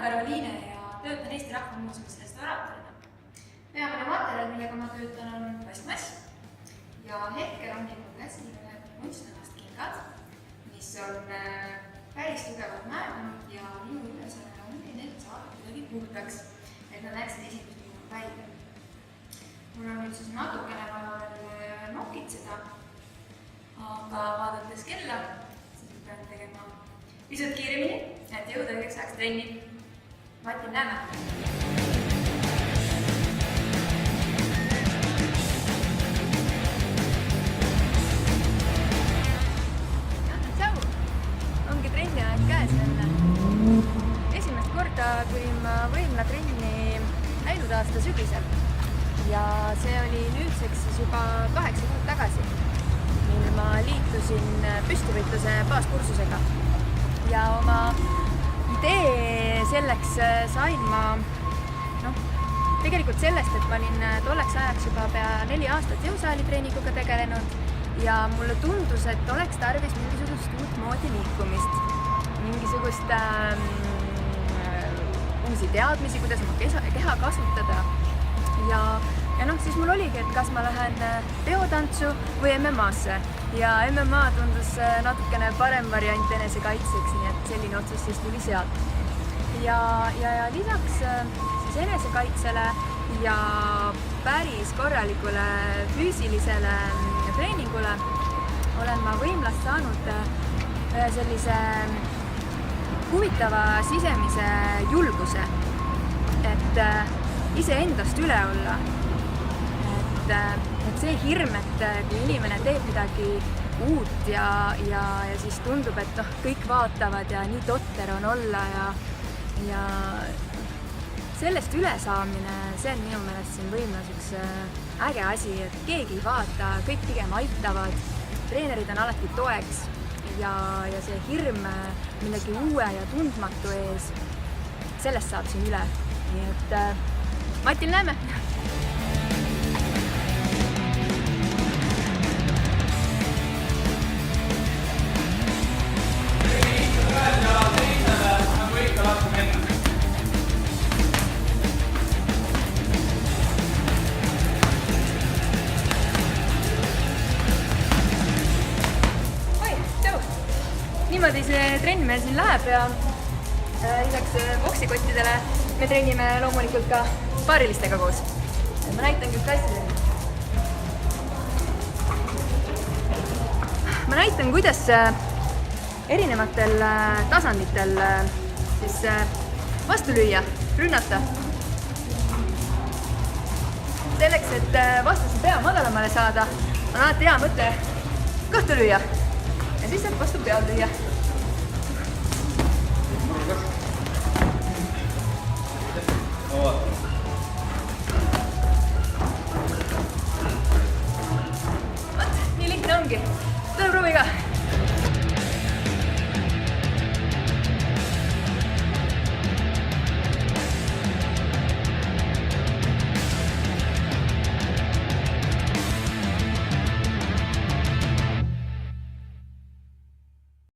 Karoliine ja töötan Eesti Rahva Muuseumis restauraatorina. Peamine materjal, millega ma töötan, on plastmass ja hetkel on mul käsil kunstnevast kingad, mis on päris tugevalt mäemunud ja minu ülesanne ongi need saada kuidagi puhtaks, et nad näeksid esinduslikult välja. Mul on nüüd siis natukene vaja veel nokitseda, aga vaadates kella, siis pean tegema pisut kiiremini, et jõuda õigeks ajaks trenni. Matin, näeme! Tšau! Ongi trenni aeg käes jälle. Esimest korda tulin ma võimlatrenni läinud aasta sügisel ja see oli nüüdseks siis juba 8 kuud tagasi, mil ma liitusin püstivõitluse baaskursusega. Ja oma idee selleks sain ma tegelikult sellest, et ma olin tolleks ajaks juba pea 4 aastat jõusaalitreeninguga tegelenud ja mulle tundus, et oleks tarvis mingisugust uut moodi liikumist, mingisugust uusi teadmisi, kuidas oma keha kasutada. Ja siis mul oligi, et kas ma lähen teotantsu või MMA-sse ja MMA tundus natukene parem variant enesekaitseks, nii et selline otsus siis tuli sealt. Ja lisaks siis enesekaitsele ja päris korralikule füüsilisele treeningule olen ma võimlast saanud sellise huvitava sisemise julguse, et iseendast üle olla. Et see hirm, et kui inimene teeb midagi uut ja siis tundub, et kõik vaatavad ja nii totter on olla ja sellest ülesaamine, see on minu meelest siin võimlas üks äge asi, et keegi ei vaata, kõik pigem aitavad, treenerid on alati toeks ja see hirm millegi uue ja tundmatu ees, sellest saab siin üle. Nii et Matil, näeme! Niimoodi see trenn meil siin läheb ja lisaks boksikottidele me trennime loomulikult ka paarilistega koos. Ma näitan kõik asjadele. Ma näitan, kuidas erinevatel tasanditel siis vastu lüüa, rünnata. Selleks, et vastase pea madalamale saada, on alati hea mõte kõhtu lüüa. Ja siis saab vastu peal lüüa. Vot, nii lihtne ongi. Tule proovi ka!